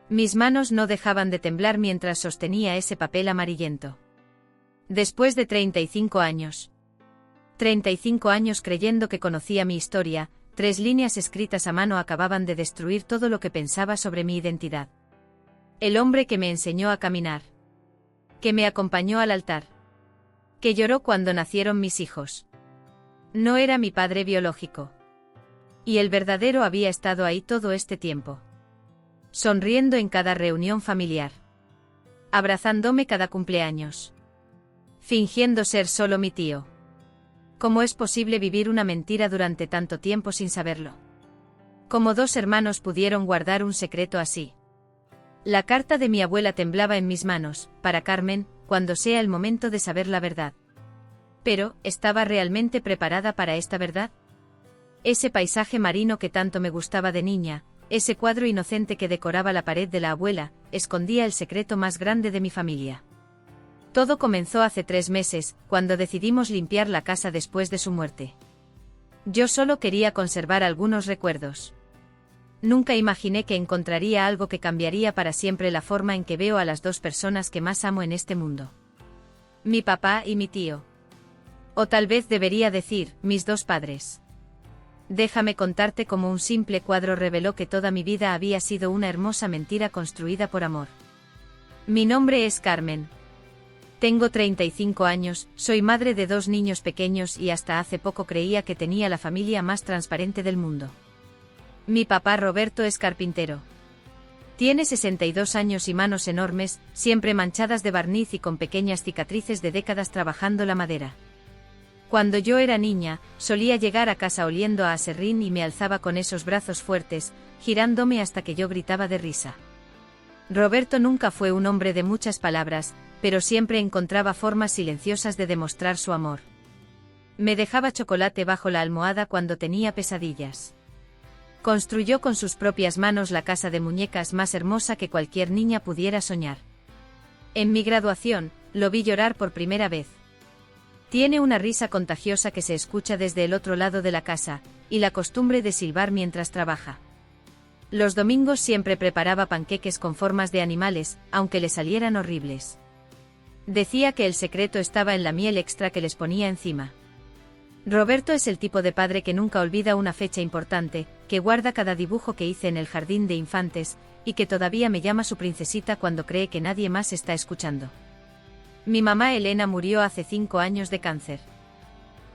Mis manos no dejaban de temblar mientras sostenía ese papel amarillento. Después de 35 años. 35 años creyendo que conocía mi historia, 3 líneas escritas a mano acababan de destruir todo lo que pensaba sobre mi identidad. El hombre que me enseñó a caminar. Que me acompañó al altar. Que lloró cuando nacieron mis hijos. No era mi padre biológico. Y el verdadero había estado ahí todo este tiempo. Sonriendo en cada reunión familiar. Abrazándome cada cumpleaños. Fingiendo ser solo mi tío. ¿Cómo es posible vivir una mentira durante tanto tiempo sin saberlo? ¿Cómo 2 hermanos pudieron guardar un secreto así? La carta de mi abuela temblaba en mis manos, para Carmen, cuando sea el momento de saber la verdad. Pero, ¿estaba realmente preparada para esta verdad? Ese paisaje marino que tanto me gustaba de niña, ese cuadro inocente que decoraba la pared de la abuela, escondía el secreto más grande de mi familia. Todo comenzó hace 3 meses, cuando decidimos limpiar la casa después de su muerte. Yo solo quería conservar algunos recuerdos. Nunca imaginé que encontraría algo que cambiaría para siempre la forma en que veo a las 2 personas que más amo en este mundo. Mi papá y mi tío. O tal vez debería decir, mis 2 padres. Déjame contarte cómo un simple cuadro reveló que toda mi vida había sido una hermosa mentira construida por amor. Mi nombre es Carmen. Tengo 35 años, soy madre de 2 niños pequeños y hasta hace poco creía que tenía la familia más transparente del mundo. Mi papá Roberto es carpintero. Tiene 62 años y manos enormes, siempre manchadas de barniz y con pequeñas cicatrices de décadas trabajando la madera. Cuando yo era niña, solía llegar a casa oliendo a aserrín y me alzaba con esos brazos fuertes, girándome hasta que yo gritaba de risa. Roberto nunca fue un hombre de muchas palabras, pero siempre encontraba formas silenciosas de demostrar su amor. Me dejaba chocolate bajo la almohada cuando tenía pesadillas. Construyó con sus propias manos la casa de muñecas más hermosa que cualquier niña pudiera soñar. En mi graduación, lo vi llorar por primera vez. Tiene una risa contagiosa que se escucha desde el otro lado de la casa, y la costumbre de silbar mientras trabaja. Los domingos siempre preparaba panqueques con formas de animales, aunque le salieran horribles. Decía que el secreto estaba en la miel extra que les ponía encima. Roberto es el tipo de padre que nunca olvida una fecha importante, que guarda cada dibujo que hice en el jardín de infantes, y que todavía me llama su princesita cuando cree que nadie más está escuchando. Mi mamá Elena murió hace 5 años de cáncer.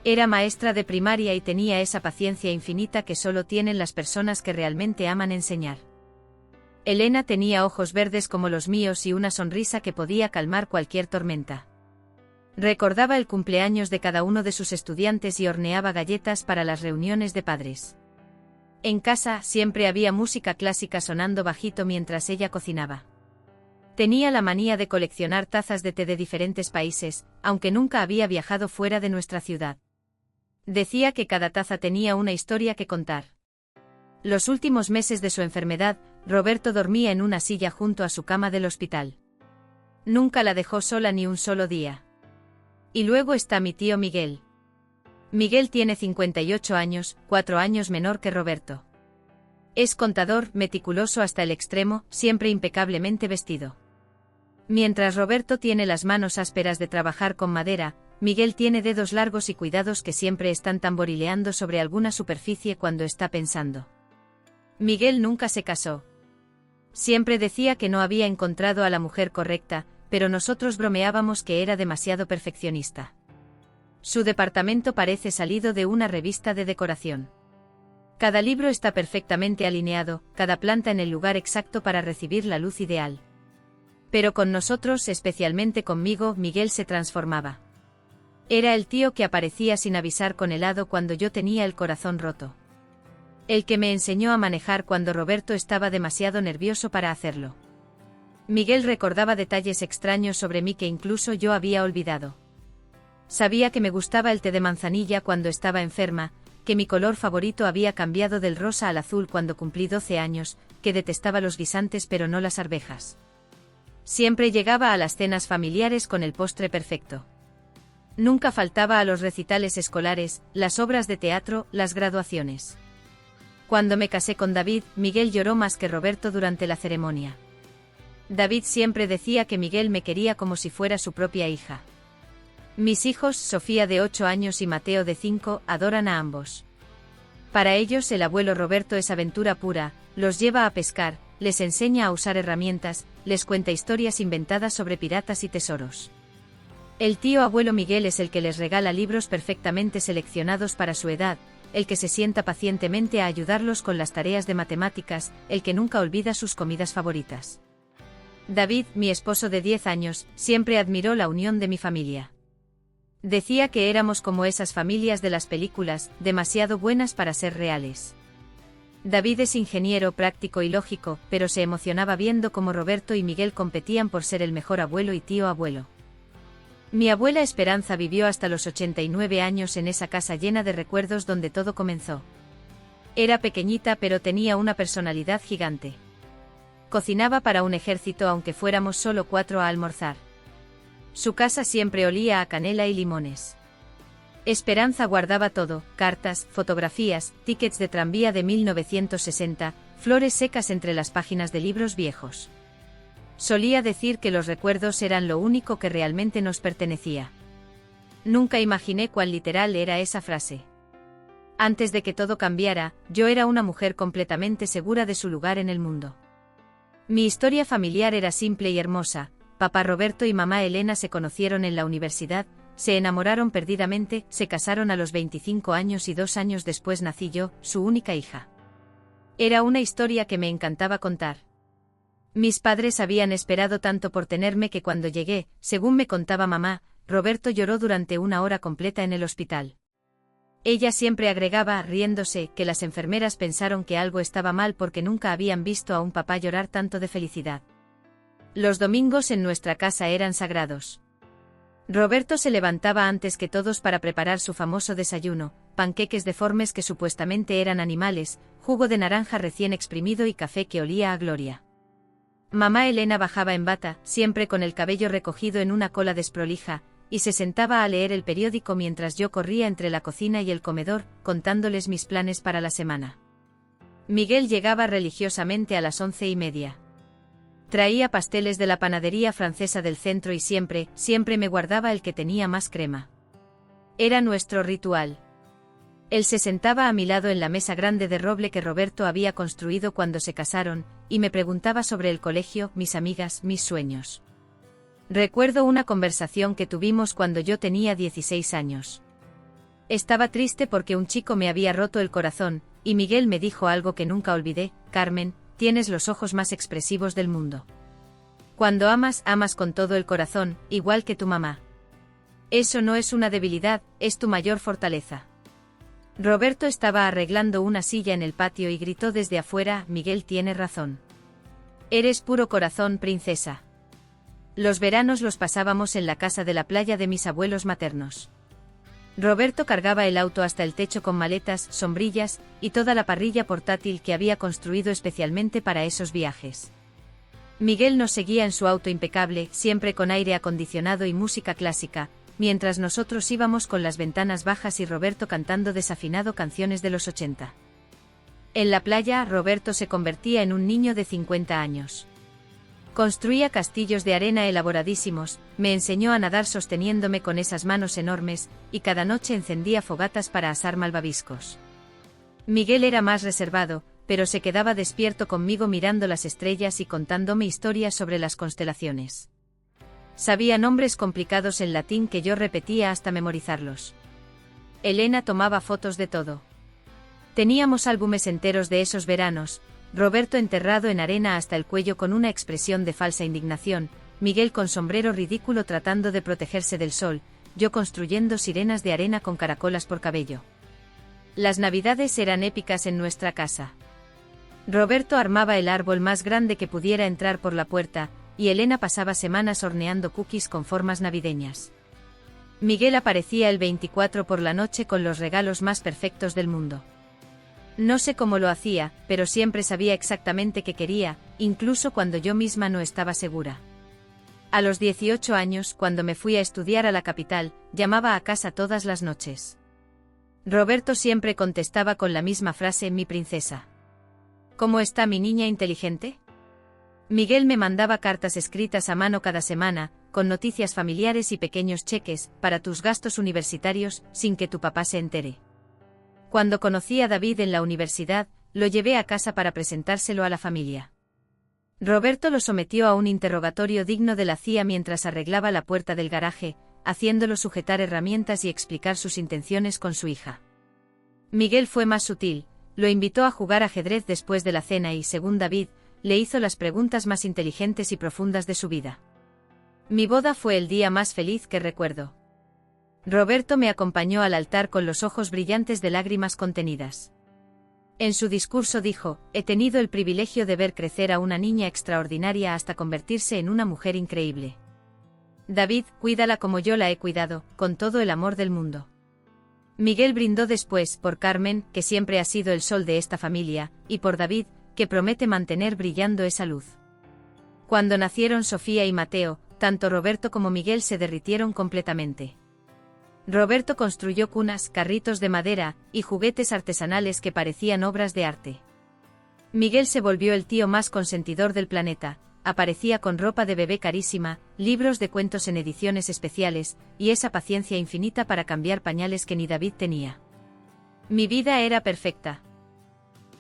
Era maestra de primaria y tenía esa paciencia infinita que solo tienen las personas que realmente aman enseñar. Elena tenía ojos verdes como los míos y una sonrisa que podía calmar cualquier tormenta. Recordaba el cumpleaños de cada uno de sus estudiantes y horneaba galletas para las reuniones de padres. En casa siempre había música clásica sonando bajito mientras ella cocinaba. Tenía la manía de coleccionar tazas de té de diferentes países, aunque nunca había viajado fuera de nuestra ciudad. Decía que cada taza tenía una historia que contar. Los últimos meses de su enfermedad, Roberto dormía en una silla junto a su cama del hospital. Nunca la dejó sola ni un solo día. Y luego está mi tío Miguel. Miguel tiene 58 años, 4 años menor que Roberto. Es contador, meticuloso hasta el extremo, siempre impecablemente vestido. Mientras Roberto tiene las manos ásperas de trabajar con madera, Miguel tiene dedos largos y cuidados que siempre están tamborileando sobre alguna superficie cuando está pensando. Miguel nunca se casó. Siempre decía que no había encontrado a la mujer correcta, pero nosotros bromeábamos que era demasiado perfeccionista. Su departamento parece salido de una revista de decoración. Cada libro está perfectamente alineado, cada planta en el lugar exacto para recibir la luz ideal. Pero con nosotros, especialmente conmigo, Miguel se transformaba. Era el tío que aparecía sin avisar con helado cuando yo tenía el corazón roto. El que me enseñó a manejar cuando Roberto estaba demasiado nervioso para hacerlo. Miguel recordaba detalles extraños sobre mí que incluso yo había olvidado. Sabía que me gustaba el té de manzanilla cuando estaba enferma, que mi color favorito había cambiado del rosa al azul cuando cumplí 12 años, que detestaba los guisantes pero no las arvejas. Siempre llegaba a las cenas familiares con el postre perfecto. Nunca faltaba a los recitales escolares, las obras de teatro, las graduaciones. Cuando me casé con David, Miguel lloró más que Roberto durante la ceremonia. David siempre decía que Miguel me quería como si fuera su propia hija. Mis hijos, Sofía de 8 años y Mateo de 5, adoran a ambos. Para ellos el abuelo Roberto es aventura pura, los lleva a pescar, les enseña a usar herramientas, les cuenta historias inventadas sobre piratas y tesoros. El tío abuelo Miguel es el que les regala libros perfectamente seleccionados para su edad, el que se sienta pacientemente a ayudarlos con las tareas de matemáticas, el que nunca olvida sus comidas favoritas. David, mi esposo de 10 años, siempre admiró la unión de mi familia. Decía que éramos como esas familias de las películas, demasiado buenas para ser reales. David es ingeniero práctico y lógico, pero se emocionaba viendo cómo Roberto y Miguel competían por ser el mejor abuelo y tío abuelo. Mi abuela Esperanza vivió hasta los 89 años en esa casa llena de recuerdos donde todo comenzó. Era pequeñita pero tenía una personalidad gigante. Cocinaba para un ejército aunque fuéramos solo 4 a almorzar. Su casa siempre olía a canela y limones. Esperanza guardaba todo, cartas, fotografías, tickets de tranvía de 1960, flores secas entre las páginas de libros viejos. Solía decir que los recuerdos eran lo único que realmente nos pertenecía. Nunca imaginé cuán literal era esa frase. Antes de que todo cambiara, yo era una mujer completamente segura de su lugar en el mundo. Mi historia familiar era simple y hermosa. Papá Roberto y mamá Elena se conocieron en la universidad, se enamoraron perdidamente, se casaron a los 25 años y 2 años después nací yo, su única hija. Era una historia que me encantaba contar. Mis padres habían esperado tanto por tenerme que cuando llegué, según me contaba mamá, Roberto lloró durante 1 hora completa en el hospital. Ella siempre agregaba, riéndose, que las enfermeras pensaron que algo estaba mal porque nunca habían visto a un papá llorar tanto de felicidad. Los domingos en nuestra casa eran sagrados. Roberto se levantaba antes que todos para preparar su famoso desayuno, panqueques deformes que supuestamente eran animales, jugo de naranja recién exprimido y café que olía a gloria. Mamá Elena bajaba en bata, siempre con el cabello recogido en una cola desprolija, y se sentaba a leer el periódico mientras yo corría entre la cocina y el comedor, contándoles mis planes para la semana. Miguel llegaba religiosamente a las 11:30. Traía pasteles de la panadería francesa del centro y siempre me guardaba el que tenía más crema. Era nuestro ritual. Él se sentaba a mi lado en la mesa grande de roble que Roberto había construido cuando se casaron, y me preguntaba sobre el colegio, mis amigas, mis sueños. Recuerdo una conversación que tuvimos cuando yo tenía 16 años. Estaba triste porque un chico me había roto el corazón, y Miguel me dijo algo que nunca olvidé: Carmen, tienes los ojos más expresivos del mundo. Cuando amas, amas con todo el corazón, igual que tu mamá. Eso no es una debilidad, es tu mayor fortaleza. Roberto estaba arreglando una silla en el patio y gritó desde afuera: Miguel tiene razón. Eres puro corazón, princesa. Los veranos los pasábamos en la casa de la playa de mis abuelos maternos. Roberto cargaba el auto hasta el techo con maletas, sombrillas, y toda la parrilla portátil que había construido especialmente para esos viajes. Miguel nos seguía en su auto impecable, siempre con aire acondicionado y música clásica, mientras nosotros íbamos con las ventanas bajas y Roberto cantando desafinado canciones de los 80. En la playa, Roberto se convertía en un niño de 50 años. Construía castillos de arena elaboradísimos, me enseñó a nadar sosteniéndome con esas manos enormes, y cada noche encendía fogatas para asar malvaviscos. Miguel era más reservado, pero se quedaba despierto conmigo mirando las estrellas y contándome historias sobre las constelaciones. Sabía nombres complicados en latín que yo repetía hasta memorizarlos. Elena tomaba fotos de todo. Teníamos álbumes enteros de esos veranos, Roberto enterrado en arena hasta el cuello con una expresión de falsa indignación, Miguel con sombrero ridículo tratando de protegerse del sol, yo construyendo sirenas de arena con caracolas por cabello. Las navidades eran épicas en nuestra casa. Roberto armaba el árbol más grande que pudiera entrar por la puerta, y Elena pasaba semanas horneando cookies con formas navideñas. Miguel aparecía el 24 por la noche con los regalos más perfectos del mundo. No sé cómo lo hacía, pero siempre sabía exactamente qué quería, incluso cuando yo misma no estaba segura. A los 18 años, cuando me fui a estudiar a la capital, llamaba a casa todas las noches. Roberto siempre contestaba con la misma frase: mi princesa. ¿Cómo está mi niña inteligente? Miguel me mandaba cartas escritas a mano cada semana, con noticias familiares y pequeños cheques, para tus gastos universitarios, sin que tu papá se entere. Cuando conocí a David en la universidad, lo llevé a casa para presentárselo a la familia. Roberto lo sometió a un interrogatorio digno de la CIA mientras arreglaba la puerta del garaje, haciéndolo sujetar herramientas y explicar sus intenciones con su hija. Miguel fue más sutil, lo invitó a jugar ajedrez después de la cena y, según David, le hizo las preguntas más inteligentes y profundas de su vida. Mi boda fue el día más feliz que recuerdo. Roberto me acompañó al altar con los ojos brillantes de lágrimas contenidas. En su discurso dijo: he tenido el privilegio de ver crecer a una niña extraordinaria hasta convertirse en una mujer increíble. David, cuídala como yo la he cuidado, con todo el amor del mundo. Miguel brindó después por Carmen, que siempre ha sido el sol de esta familia, y por David, que promete mantener brillando esa luz. Cuando nacieron Sofía y Mateo, tanto Roberto como Miguel se derritieron completamente. Roberto construyó cunas, carritos de madera, y juguetes artesanales que parecían obras de arte. Miguel se volvió el tío más consentidor del planeta, aparecía con ropa de bebé carísima, libros de cuentos en ediciones especiales, y esa paciencia infinita para cambiar pañales que ni David tenía. Mi vida era perfecta.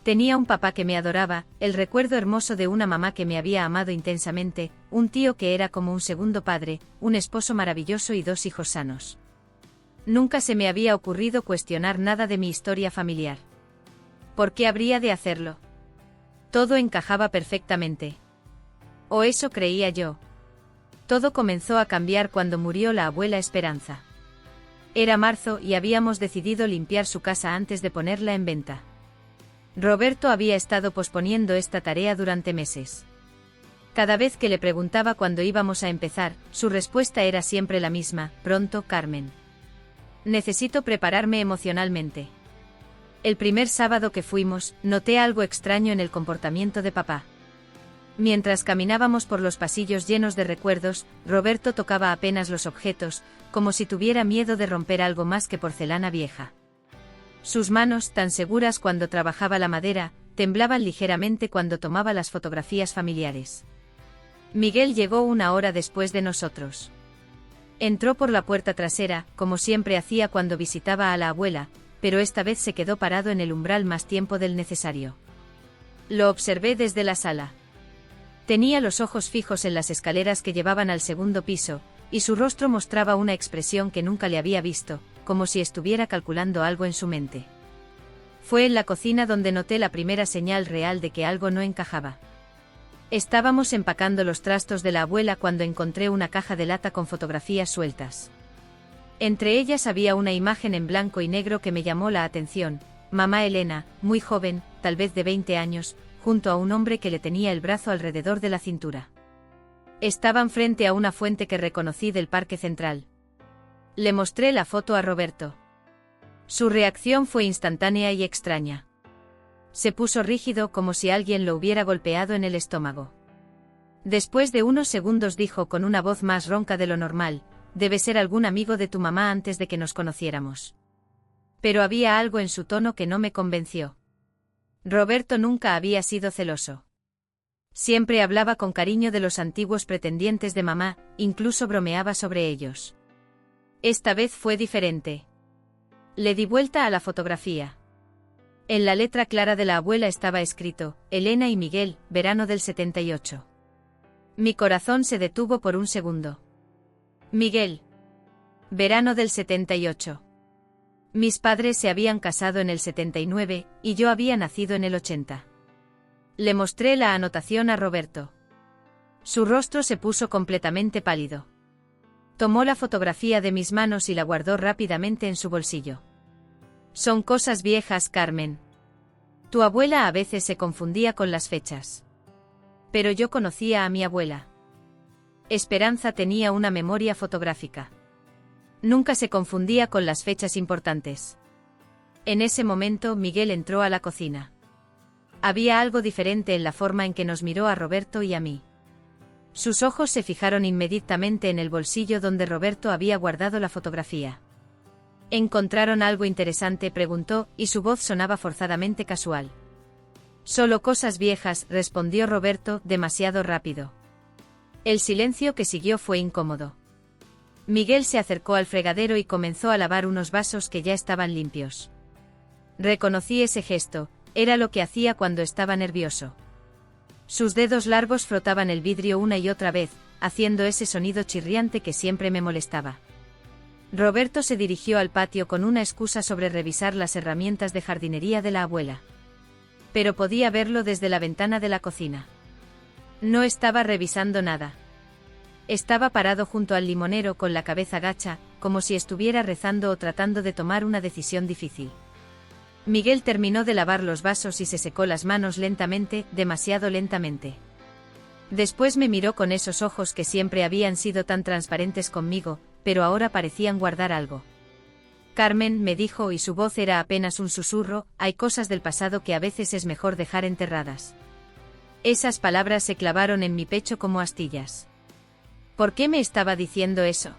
Tenía un papá que me adoraba, el recuerdo hermoso de una mamá que me había amado intensamente, un tío que era como un segundo padre, un esposo maravilloso y 2 hijos sanos. Nunca se me había ocurrido cuestionar nada de mi historia familiar. ¿Por qué habría de hacerlo? Todo encajaba perfectamente. O eso creía yo. Todo comenzó a cambiar cuando murió la abuela Esperanza. Era marzo y habíamos decidido limpiar su casa antes de ponerla en venta. Roberto había estado posponiendo esta tarea durante meses. Cada vez que le preguntaba cuándo íbamos a empezar, su respuesta era siempre la misma: pronto, Carmen. Necesito prepararme emocionalmente. El primer sábado que fuimos, noté algo extraño en el comportamiento de papá. Mientras caminábamos por los pasillos llenos de recuerdos, Roberto tocaba apenas los objetos, como si tuviera miedo de romper algo más que porcelana vieja. Sus manos, tan seguras cuando trabajaba la madera, temblaban ligeramente cuando tomaba las fotografías familiares. Miguel llegó 1 hora después de nosotros. Entró por la puerta trasera, como siempre hacía cuando visitaba a la abuela, pero esta vez se quedó parado en el umbral más tiempo del necesario. Lo observé desde la sala. Tenía los ojos fijos en las escaleras que llevaban al segundo piso, y su rostro mostraba una expresión que nunca le había visto, como si estuviera calculando algo en su mente. Fue en la cocina donde noté la primera señal real de que algo no encajaba. Estábamos empacando los trastos de la abuela cuando encontré una caja de lata con fotografías sueltas. Entre ellas había una imagen en blanco y negro que me llamó la atención: mamá Elena, muy joven, tal vez de 20 años, junto a un hombre que le tenía el brazo alrededor de la cintura. Estaban frente a una fuente que reconocí del Parque Central. Le mostré la foto a Roberto. Su reacción fue instantánea y extraña. Se puso rígido como si alguien lo hubiera golpeado en el estómago. Después de unos segundos dijo con una voz más ronca de lo normal: debe ser algún amigo de tu mamá antes de que nos conociéramos. Pero había algo en su tono que no me convenció. Roberto nunca había sido celoso. Siempre hablaba con cariño de los antiguos pretendientes de mamá, incluso bromeaba sobre ellos. Esta vez fue diferente. Le di vuelta a la fotografía. En la letra clara de la abuela estaba escrito: Elena y Miguel, verano del 78. Mi corazón se detuvo por un segundo. Miguel. Verano del 78. Mis padres se habían casado en el 79, y yo había nacido en el 80. Le mostré la anotación a Roberto. Su rostro se puso completamente pálido. Tomó la fotografía de mis manos y la guardó rápidamente en su bolsillo. Son cosas viejas, Carmen. Tu abuela a veces se confundía con las fechas. Pero yo conocía a mi abuela. Esperanza tenía una memoria fotográfica. Nunca se confundía con las fechas importantes. En ese momento Miguel entró a la cocina. Había algo diferente en la forma en que nos miró a Roberto y a mí. Sus ojos se fijaron inmediatamente en el bolsillo donde Roberto había guardado la fotografía. ¿Encontraron algo interesante?, preguntó, y su voz sonaba forzadamente casual. Solo cosas viejas, respondió Roberto, demasiado rápido. El silencio que siguió fue incómodo. Miguel se acercó al fregadero y comenzó a lavar unos vasos que ya estaban limpios. Reconocí ese gesto, era lo que hacía cuando estaba nervioso. Sus dedos largos frotaban el vidrio una y otra vez, haciendo ese sonido chirriante que siempre me molestaba. Roberto se dirigió al patio con una excusa sobre revisar las herramientas de jardinería de la abuela. Pero podía verlo desde la ventana de la cocina. No estaba revisando nada. Estaba parado junto al limonero con la cabeza gacha, como si estuviera rezando o tratando de tomar una decisión difícil. Miguel terminó de lavar los vasos y se secó las manos lentamente, demasiado lentamente. Después me miró con esos ojos que siempre habían sido tan transparentes conmigo, pero ahora parecían guardar algo. Carmen, me dijo, y su voz era apenas un susurro, hay cosas del pasado que a veces es mejor dejar enterradas. Esas palabras se clavaron en mi pecho como astillas. ¿Por qué me estaba diciendo eso?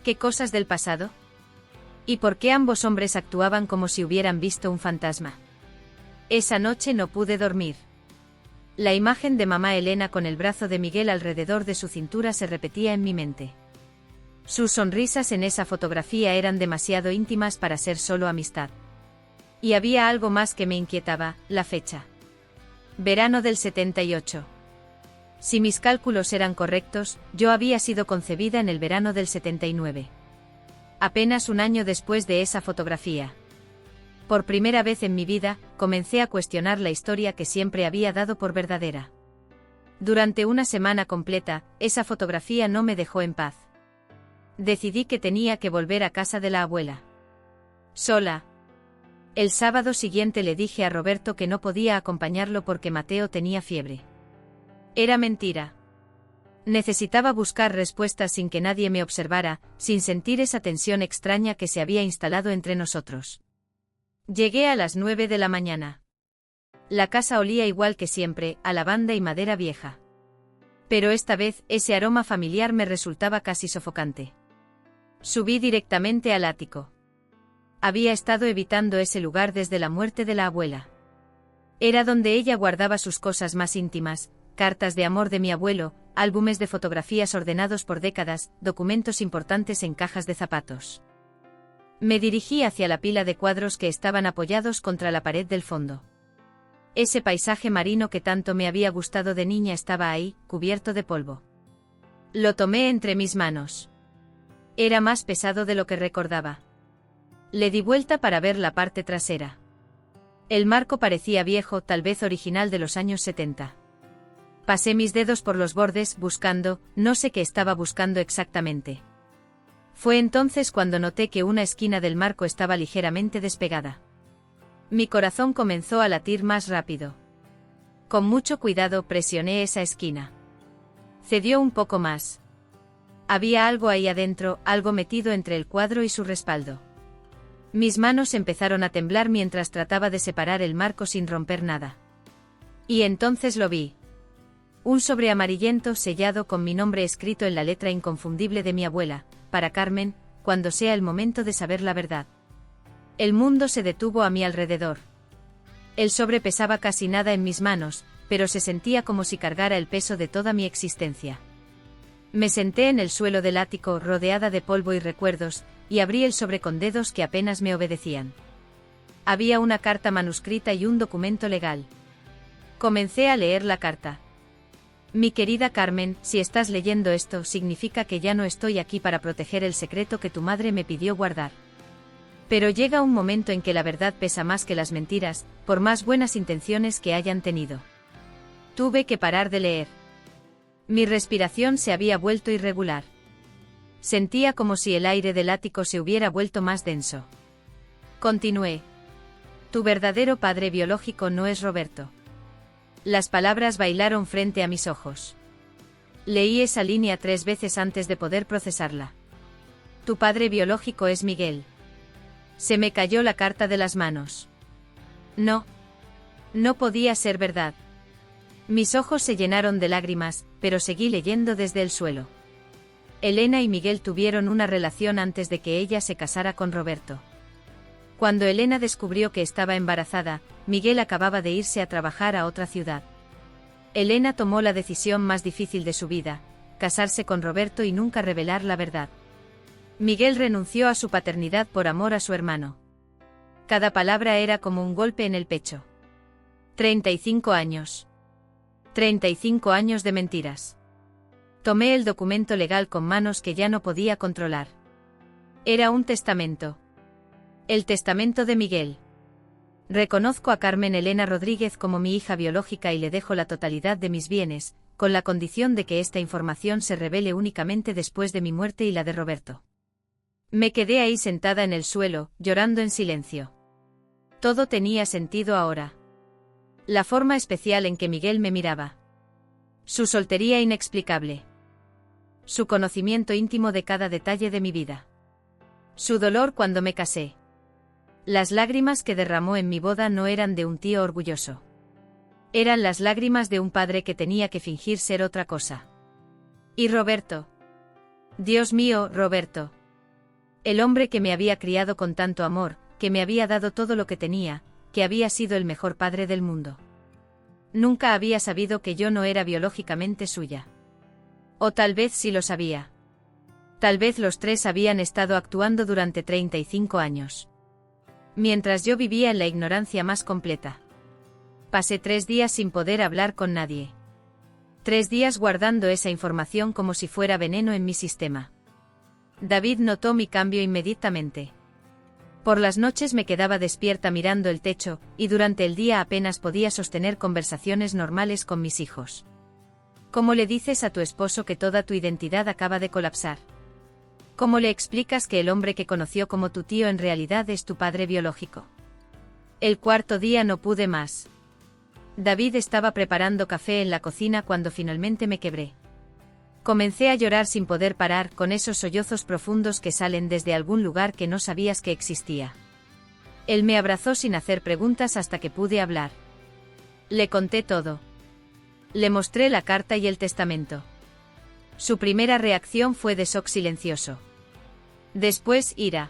¿Qué cosas del pasado? ¿Y por qué ambos hombres actuaban como si hubieran visto un fantasma? Esa noche no pude dormir. La imagen de mamá Elena con el brazo de Miguel alrededor de su cintura se repetía en mi mente. Sus sonrisas en esa fotografía eran demasiado íntimas para ser solo amistad. Y había algo más que me inquietaba, la fecha. Verano del 78. Si mis cálculos eran correctos, yo había sido concebida en el verano del 79. Apenas un año después de esa fotografía. Por primera vez en mi vida, comencé a cuestionar la historia que siempre había dado por verdadera. Durante una semana completa, esa fotografía no me dejó en paz. Decidí que tenía que volver a casa de la abuela. Sola. El sábado siguiente le dije a Roberto que no podía acompañarlo porque Mateo tenía fiebre. Era mentira. Necesitaba buscar respuestas sin que nadie me observara, sin sentir esa tensión extraña que se había instalado entre nosotros. Llegué a las 9 de la mañana. La casa olía igual que siempre, a lavanda y madera vieja. Pero esta vez, ese aroma familiar me resultaba casi sofocante. Subí directamente al ático. Había estado evitando ese lugar desde la muerte de la abuela. Era donde ella guardaba sus cosas más íntimas, cartas de amor de mi abuelo, álbumes de fotografías ordenados por décadas, documentos importantes en cajas de zapatos. Me dirigí hacia la pila de cuadros que estaban apoyados contra la pared del fondo. Ese paisaje marino que tanto me había gustado de niña estaba ahí, cubierto de polvo. Lo tomé entre mis manos. Era más pesado de lo que recordaba. Le di vuelta para ver la parte trasera. El marco parecía viejo, tal vez original de los años 70. Pasé mis dedos por los bordes, buscando, no sé qué estaba buscando exactamente. Fue entonces cuando noté que una esquina del marco estaba ligeramente despegada. Mi corazón comenzó a latir más rápido. Con mucho cuidado presioné esa esquina. Cedió un poco más. Había algo ahí adentro, algo metido entre el cuadro y su respaldo. Mis manos empezaron a temblar mientras trataba de separar el marco sin romper nada. Y entonces lo vi. Un sobre amarillento sellado con mi nombre escrito en la letra inconfundible de mi abuela, para Carmen, cuando sea el momento de saber la verdad. El mundo se detuvo a mi alrededor. El sobre pesaba casi nada en mis manos, pero se sentía como si cargara el peso de toda mi existencia. Me senté en el suelo del ático, rodeada de polvo y recuerdos, y abrí el sobre con dedos que apenas me obedecían. Había una carta manuscrita y un documento legal. Comencé a leer la carta. Mi querida Carmen, si estás leyendo esto, significa que ya no estoy aquí para proteger el secreto que tu madre me pidió guardar. Pero llega un momento en que la verdad pesa más que las mentiras, por más buenas intenciones que hayan tenido. Tuve que parar de leer. Mi respiración se había vuelto irregular. Sentía como si el aire del ático se hubiera vuelto más denso. Continué. Tu verdadero padre biológico no es Roberto. Las palabras bailaron frente a mis ojos. Leí esa línea 3 veces antes de poder procesarla. Tu padre biológico es Miguel. Se me cayó la carta de las manos. No. No podía ser verdad. Mis ojos se llenaron de lágrimas, pero seguí leyendo desde el suelo. Elena y Miguel tuvieron una relación antes de que ella se casara con Roberto. Cuando Elena descubrió que estaba embarazada, Miguel acababa de irse a trabajar a otra ciudad. Elena tomó la decisión más difícil de su vida, casarse con Roberto y nunca revelar la verdad. Miguel renunció a su paternidad por amor a su hermano. Cada palabra era como un golpe en el pecho. 35 años. 35 años de mentiras. Tomé el documento legal con manos que ya no podía controlar. Era un testamento. El testamento de Miguel. Reconozco a Carmen Elena Rodríguez como mi hija biológica y le dejo la totalidad de mis bienes, con la condición de que esta información se revele únicamente después de mi muerte y la de Roberto. Me quedé ahí sentada en el suelo, llorando en silencio. Todo tenía sentido ahora. La forma especial en que Miguel me miraba. Su soltería inexplicable. Su conocimiento íntimo de cada detalle de mi vida. Su dolor cuando me casé. Las lágrimas que derramó en mi boda no eran de un tío orgulloso. Eran las lágrimas de un padre que tenía que fingir ser otra cosa. Y Roberto. Dios mío, Roberto. El hombre que me había criado con tanto amor, que me había dado todo lo que tenía, que había sido el mejor padre del mundo. Nunca había sabido que yo no era biológicamente suya. O tal vez sí lo sabía. Tal vez los tres habían estado actuando durante 35 años. Mientras yo vivía en la ignorancia más completa. Pasé 3 días sin poder hablar con nadie. 3 días guardando esa información como si fuera veneno en mi sistema. David notó mi cambio inmediatamente. Por las noches me quedaba despierta mirando el techo, y durante el día apenas podía sostener conversaciones normales con mis hijos. ¿Cómo le dices a tu esposo que toda tu identidad acaba de colapsar? ¿Cómo le explicas que el hombre que conoció como tu tío en realidad es tu padre biológico? El 4.º día no pude más. David estaba preparando café en la cocina cuando finalmente me quebré. Comencé a llorar sin poder parar, con esos sollozos profundos que salen desde algún lugar que no sabías que existía. Él me abrazó sin hacer preguntas hasta que pude hablar. Le conté todo. Le mostré la carta y el testamento. Su primera reacción fue de shock silencioso. Después, ira.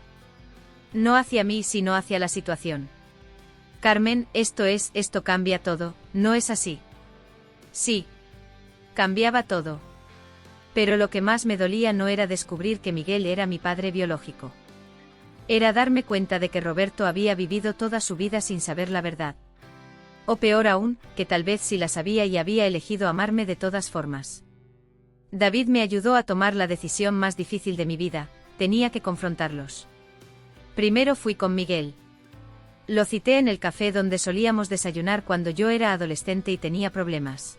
No hacia mí, sino hacia la situación. Carmen, esto cambia todo, ¿no es así? Sí. Cambiaba todo. Pero lo que más me dolía no era descubrir que Miguel era mi padre biológico. Era darme cuenta de que Roberto había vivido toda su vida sin saber la verdad. O peor aún, que tal vez sí la sabía y había elegido amarme de todas formas. David me ayudó a tomar la decisión más difícil de mi vida, tenía que confrontarlos. Primero fui con Miguel. Lo cité en el café donde solíamos desayunar cuando yo era adolescente y tenía problemas.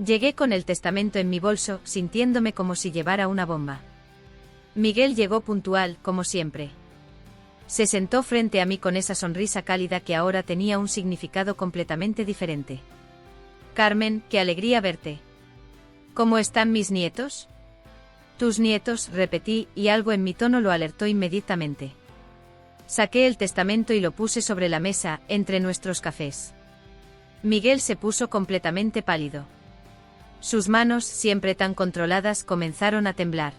Llegué con el testamento en mi bolso, sintiéndome como si llevara una bomba. Miguel llegó puntual, como siempre. Se sentó frente a mí con esa sonrisa cálida que ahora tenía un significado completamente diferente. Carmen, qué alegría verte. ¿Cómo están mis nietos? Tus nietos, repetí, y algo en mi tono lo alertó inmediatamente. Saqué el testamento y lo puse sobre la mesa, entre nuestros cafés. Miguel se puso completamente pálido. Sus manos, siempre tan controladas, comenzaron a temblar.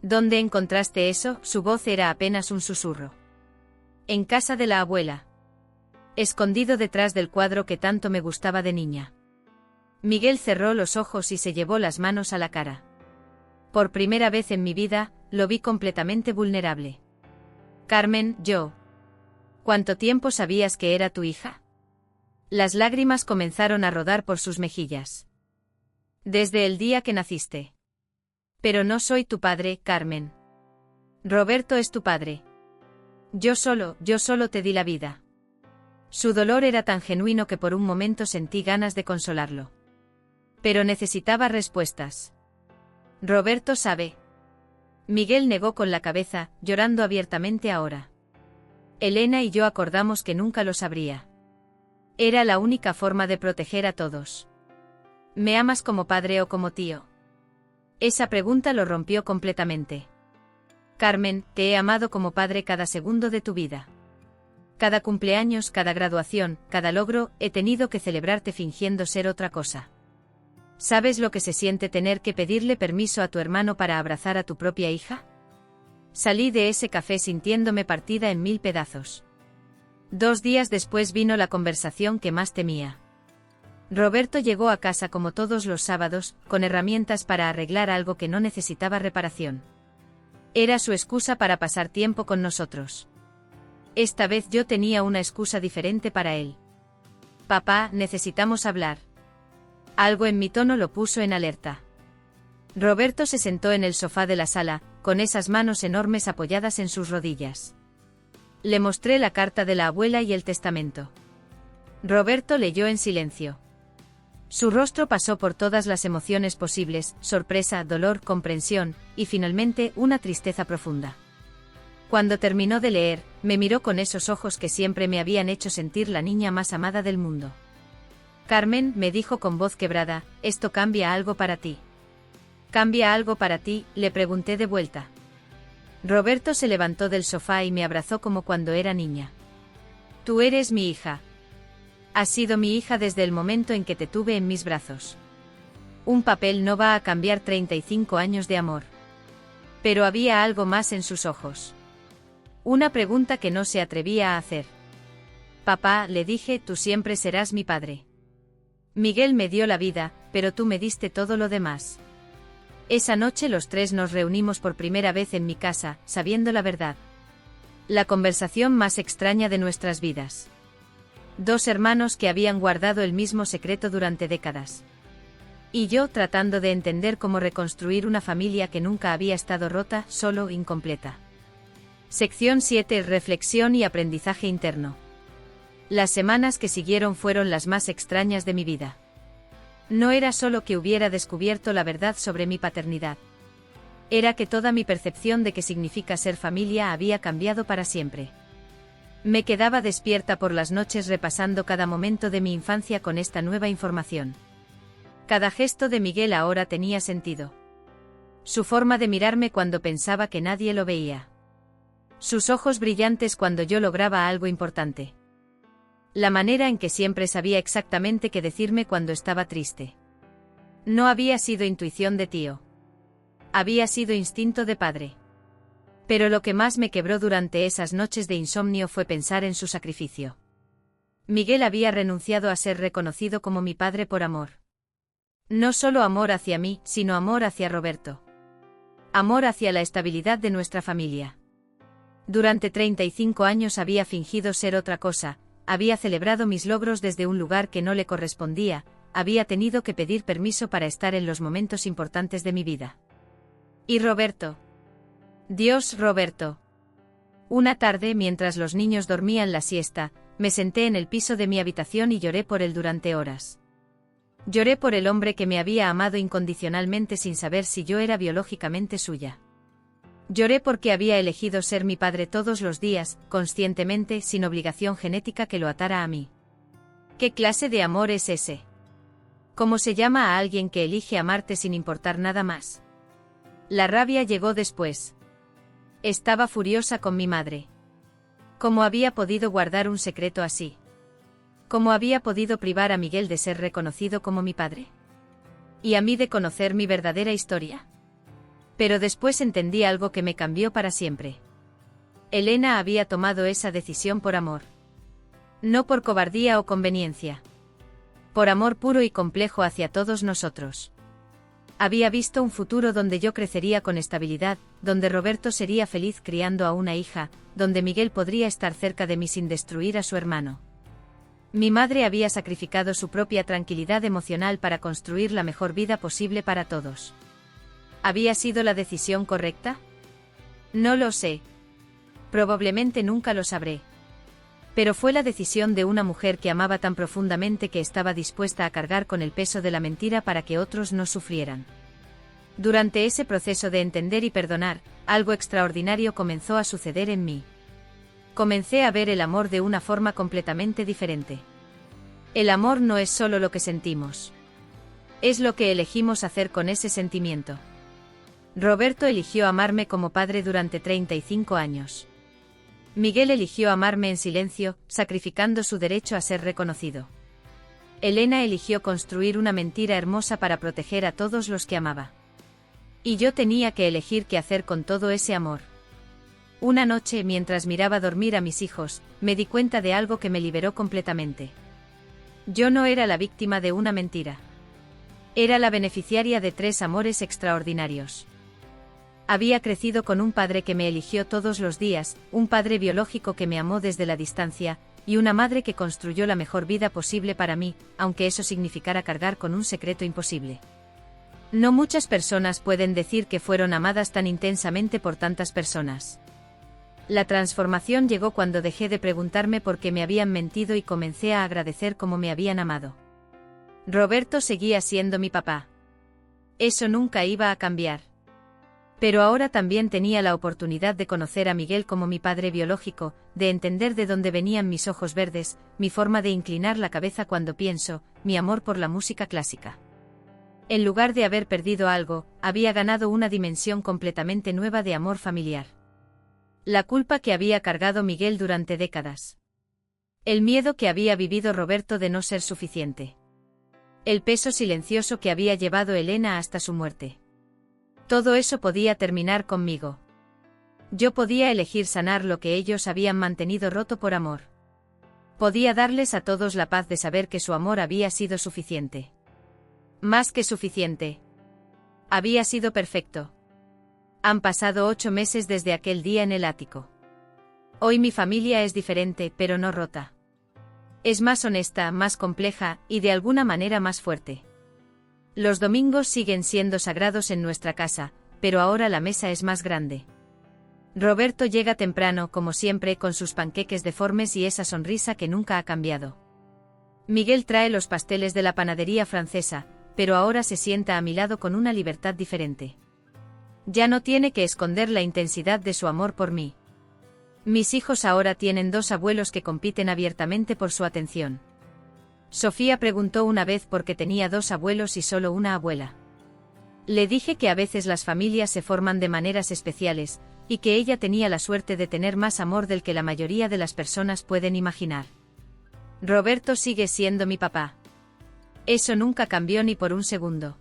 ¿Dónde encontraste eso? Su voz era apenas un susurro. En casa de la abuela. Escondido detrás del cuadro que tanto me gustaba de niña. Miguel cerró los ojos y se llevó las manos a la cara. Por primera vez en mi vida, lo vi completamente vulnerable. Carmen, yo. ¿Cuánto tiempo sabías que era tu hija? Las lágrimas comenzaron a rodar por sus mejillas. Desde el día que naciste. Pero no soy tu padre, Carmen. Roberto es tu padre. Yo solo te di la vida. Su dolor era tan genuino que por un momento sentí ganas de consolarlo. Pero necesitaba respuestas. Roberto sabe. Miguel negó con la cabeza, llorando abiertamente ahora. Elena y yo acordamos que nunca lo sabría. Era la única forma de proteger a todos. ¿Me amas como padre o como tío? Esa pregunta lo rompió completamente. Carmen, te he amado como padre cada segundo de tu vida. Cada cumpleaños, cada graduación, cada logro, he tenido que celebrarte fingiendo ser otra cosa. ¿Sabes lo que se siente tener que pedirle permiso a tu hermano para abrazar a tu propia hija? Salí de ese café sintiéndome partida en 1000 pedazos. 2 días después vino la conversación que más temía. Roberto llegó a casa como todos los sábados, con herramientas para arreglar algo que no necesitaba reparación. Era su excusa para pasar tiempo con nosotros. Esta vez yo tenía una excusa diferente para él. Papá, necesitamos hablar. Algo en mi tono lo puso en alerta. Roberto se sentó en el sofá de la sala, con esas manos enormes apoyadas en sus rodillas. Le mostré la carta de la abuela y el testamento. Roberto leyó en silencio. Su rostro pasó por todas las emociones posibles, sorpresa, dolor, comprensión, y finalmente una tristeza profunda. Cuando terminó de leer, me miró con esos ojos que siempre me habían hecho sentir la niña más amada del mundo. Carmen, me dijo con voz quebrada, ¿esto cambia algo para ti? ¿Cambia algo para ti?, le pregunté de vuelta. Roberto se levantó del sofá y me abrazó como cuando era niña. Tú eres mi hija. Has sido mi hija desde el momento en que te tuve en mis brazos. Un papel no va a cambiar 35 años de amor. Pero había algo más en sus ojos. Una pregunta que no se atrevía a hacer. Papá, le dije, tú siempre serás mi padre. Miguel me dio la vida, pero tú me diste todo lo demás. Esa noche los tres nos reunimos por primera vez en mi casa, sabiendo la verdad. La conversación más extraña de nuestras vidas. 2 hermanos que habían guardado el mismo secreto durante décadas. Y yo tratando de entender cómo reconstruir una familia que nunca había estado rota, solo incompleta. Sección 7. Reflexión y aprendizaje interno. Las semanas que siguieron fueron las más extrañas de mi vida. No era solo que hubiera descubierto la verdad sobre mi paternidad. Era que toda mi percepción de qué significa ser familia había cambiado para siempre. Me quedaba despierta por las noches repasando cada momento de mi infancia con esta nueva información. Cada gesto de Miguel ahora tenía sentido. Su forma de mirarme cuando pensaba que nadie lo veía. Sus ojos brillantes cuando yo lograba algo importante. La manera en que siempre sabía exactamente qué decirme cuando estaba triste. No había sido intuición de tío. Había sido instinto de padre. Pero lo que más me quebró durante esas noches de insomnio fue pensar en su sacrificio. Miguel había renunciado a ser reconocido como mi padre por amor. No solo amor hacia mí, sino amor hacia Roberto. Amor hacia la estabilidad de nuestra familia. Durante 35 años había fingido ser otra cosa, había celebrado mis logros desde un lugar que no le correspondía, había tenido que pedir permiso para estar en los momentos importantes de mi vida. ¿Y Roberto? Dios, Roberto. Una tarde, mientras los niños dormían la siesta, me senté en el piso de mi habitación y lloré por él durante horas. Lloré por el hombre que me había amado incondicionalmente sin saber si yo era biológicamente suya. Lloré porque había elegido ser mi padre todos los días, conscientemente, sin obligación genética que lo atara a mí. ¿Qué clase de amor es ese? ¿Cómo se llama a alguien que elige amarte sin importar nada más? La rabia llegó después. Estaba furiosa con mi madre. ¿Cómo había podido guardar un secreto así? ¿Cómo había podido privar a Miguel de ser reconocido como mi padre? ¿Y a mí de conocer mi verdadera historia? Pero después entendí algo que me cambió para siempre. Elena había tomado esa decisión por amor. No por cobardía o conveniencia. Por amor puro y complejo hacia todos nosotros. Había visto un futuro donde yo crecería con estabilidad, donde Roberto sería feliz criando a una hija, donde Miguel podría estar cerca de mí sin destruir a su hermano. Mi madre había sacrificado su propia tranquilidad emocional para construir la mejor vida posible para todos. ¿Había sido la decisión correcta? No lo sé. Probablemente nunca lo sabré. Pero fue la decisión de una mujer que amaba tan profundamente que estaba dispuesta a cargar con el peso de la mentira para que otros no sufrieran. Durante ese proceso de entender y perdonar, algo extraordinario comenzó a suceder en mí. Comencé a ver el amor de una forma completamente diferente. El amor no es solo lo que sentimos. Es lo que elegimos hacer con ese sentimiento. Roberto eligió amarme como padre durante 35 años. Miguel eligió amarme en silencio, sacrificando su derecho a ser reconocido. Elena eligió construir una mentira hermosa para proteger a todos los que amaba. Y yo tenía que elegir qué hacer con todo ese amor. Una noche, mientras miraba dormir a mis hijos, me di cuenta de algo que me liberó completamente. Yo no era la víctima de una mentira. Era la beneficiaria de 3 amores extraordinarios. Había crecido con un padre que me eligió todos los días, un padre biológico que me amó desde la distancia, y una madre que construyó la mejor vida posible para mí, aunque eso significara cargar con un secreto imposible. No muchas personas pueden decir que fueron amadas tan intensamente por tantas personas. La transformación llegó cuando dejé de preguntarme por qué me habían mentido y comencé a agradecer cómo me habían amado. Roberto seguía siendo mi papá. Eso nunca iba a cambiar. Pero ahora también tenía la oportunidad de conocer a Miguel como mi padre biológico, de entender de dónde venían mis ojos verdes, mi forma de inclinar la cabeza cuando pienso, mi amor por la música clásica. En lugar de haber perdido algo, había ganado una dimensión completamente nueva de amor familiar. La culpa que había cargado Miguel durante décadas. El miedo que había vivido Roberto de no ser suficiente. El peso silencioso que había llevado Elena hasta su muerte. Todo eso podía terminar conmigo. Yo podía elegir sanar lo que ellos habían mantenido roto por amor. Podía darles a todos la paz de saber que su amor había sido suficiente. Más que suficiente. Había sido perfecto. Han pasado 8 meses desde aquel día en el ático. Hoy mi familia es diferente, pero no rota. Es más honesta, más compleja, y de alguna manera más fuerte. Los domingos siguen siendo sagrados en nuestra casa, pero ahora la mesa es más grande. Roberto llega temprano, como siempre, con sus panqueques deformes y esa sonrisa que nunca ha cambiado. Miguel trae los pasteles de la panadería francesa, pero ahora se sienta a mi lado con una libertad diferente. Ya no tiene que esconder la intensidad de su amor por mí. Mis hijos ahora tienen 2 abuelos que compiten abiertamente por su atención. Sofía preguntó una vez por qué tenía 2 abuelos y solo una abuela. Le dije que a veces las familias se forman de maneras especiales, y que ella tenía la suerte de tener más amor del que la mayoría de las personas pueden imaginar. Roberto sigue siendo mi papá. Eso nunca cambió ni por un segundo.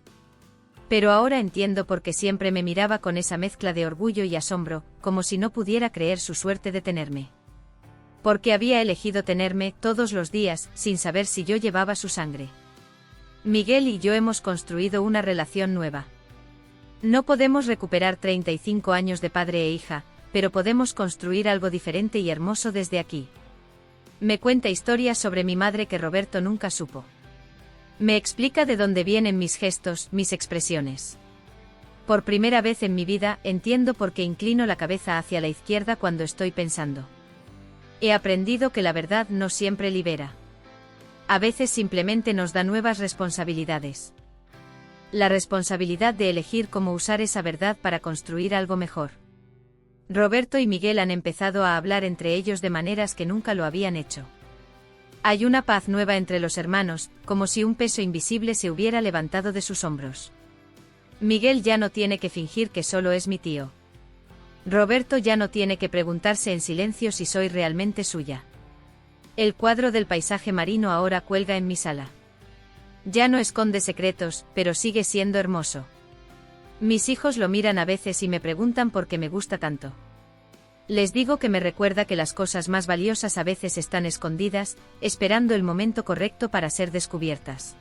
Pero ahora entiendo por qué siempre me miraba con esa mezcla de orgullo y asombro, como si no pudiera creer su suerte de tenerme. Porque había elegido tenerme todos los días, sin saber si yo llevaba su sangre. Miguel y yo hemos construido una relación nueva. No podemos recuperar 35 años de padre e hija, pero podemos construir algo diferente y hermoso desde aquí. Me cuenta historias sobre mi madre que Roberto nunca supo. Me explica de dónde vienen mis gestos, mis expresiones. Por primera vez en mi vida entiendo por qué inclino la cabeza hacia la izquierda cuando estoy pensando. He aprendido que la verdad no siempre libera. A veces simplemente nos da nuevas responsabilidades. La responsabilidad de elegir cómo usar esa verdad para construir algo mejor. Roberto y Miguel han empezado a hablar entre ellos de maneras que nunca lo habían hecho. Hay una paz nueva entre los hermanos, como si un peso invisible se hubiera levantado de sus hombros. Miguel ya no tiene que fingir que solo es mi tío. Roberto ya no tiene que preguntarse en silencio si soy realmente suya. El cuadro del paisaje marino ahora cuelga en mi sala. Ya no esconde secretos, pero sigue siendo hermoso. Mis hijos lo miran a veces y me preguntan por qué me gusta tanto. Les digo que me recuerda que las cosas más valiosas a veces están escondidas, esperando el momento correcto para ser descubiertas.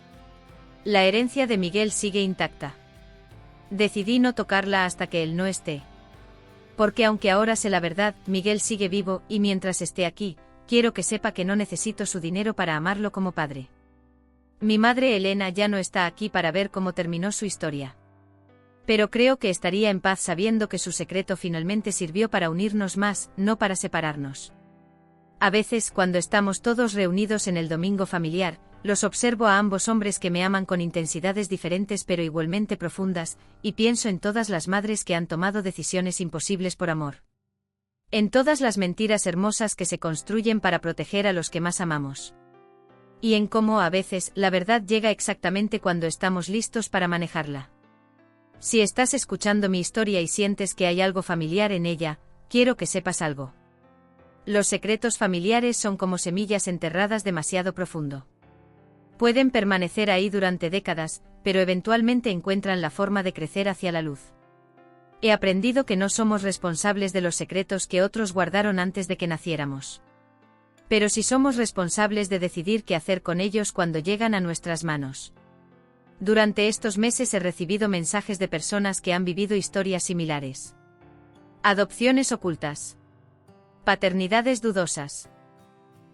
La herencia de Miguel sigue intacta. Decidí no tocarla hasta que él no esté. Porque aunque ahora sé la verdad, Miguel sigue vivo, y mientras esté aquí, quiero que sepa que no necesito su dinero para amarlo como padre. Mi madre Elena ya no está aquí para ver cómo terminó su historia. Pero creo que estaría en paz sabiendo que su secreto finalmente sirvió para unirnos más, no para separarnos. A veces, cuando estamos todos reunidos en el domingo familiar, los observo a ambos hombres que me aman con intensidades diferentes pero igualmente profundas, y pienso en todas las madres que han tomado decisiones imposibles por amor. En todas las mentiras hermosas que se construyen para proteger a los que más amamos. Y en cómo a veces la verdad llega exactamente cuando estamos listos para manejarla. Si estás escuchando mi historia y sientes que hay algo familiar en ella, quiero que sepas algo. Los secretos familiares son como semillas enterradas demasiado profundo. Pueden permanecer ahí durante décadas, pero eventualmente encuentran la forma de crecer hacia la luz. He aprendido que no somos responsables de los secretos que otros guardaron antes de que naciéramos. Pero sí somos responsables de decidir qué hacer con ellos cuando llegan a nuestras manos. Durante estos meses he recibido mensajes de personas que han vivido historias similares. Adopciones ocultas. Paternidades dudosas.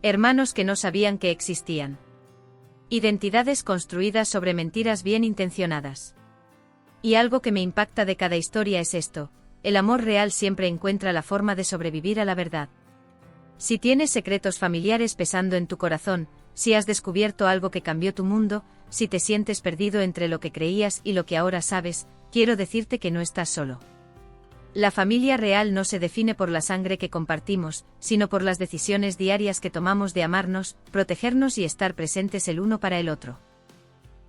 Hermanos que no sabían que existían. Identidades construidas sobre mentiras bien intencionadas. Y algo que me impacta de cada historia es esto: el amor real siempre encuentra la forma de sobrevivir a la verdad. Si tienes secretos familiares pesando en tu corazón, si has descubierto algo que cambió tu mundo, si te sientes perdido entre lo que creías y lo que ahora sabes, quiero decirte que no estás solo. La familia real no se define por la sangre que compartimos, sino por las decisiones diarias que tomamos de amarnos, protegernos y estar presentes el uno para el otro.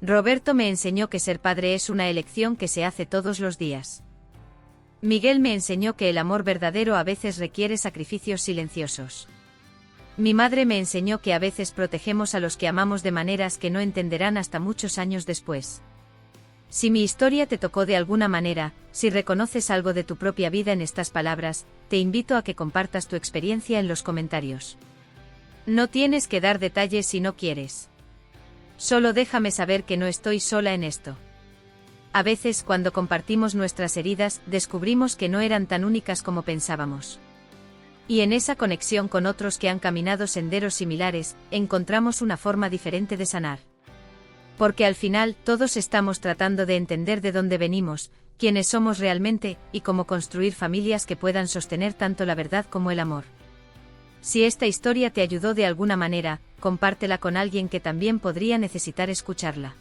Roberto me enseñó que ser padre es una elección que se hace todos los días. Miguel me enseñó que el amor verdadero a veces requiere sacrificios silenciosos. Mi madre me enseñó que a veces protegemos a los que amamos de maneras que no entenderán hasta muchos años después. Si mi historia te tocó de alguna manera, si reconoces algo de tu propia vida en estas palabras, te invito a que compartas tu experiencia en los comentarios. No tienes que dar detalles si no quieres. Solo déjame saber que no estoy sola en esto. A veces, cuando compartimos nuestras heridas, descubrimos que no eran tan únicas como pensábamos. Y en esa conexión con otros que han caminado senderos similares, encontramos una forma diferente de sanar. Porque al final, todos estamos tratando de entender de dónde venimos, quiénes somos realmente, y cómo construir familias que puedan sostener tanto la verdad como el amor. Si esta historia te ayudó de alguna manera, compártela con alguien que también podría necesitar escucharla.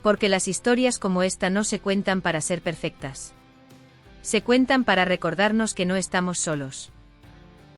Porque las historias como esta no se cuentan para ser perfectas. Se cuentan para recordarnos que no estamos solos.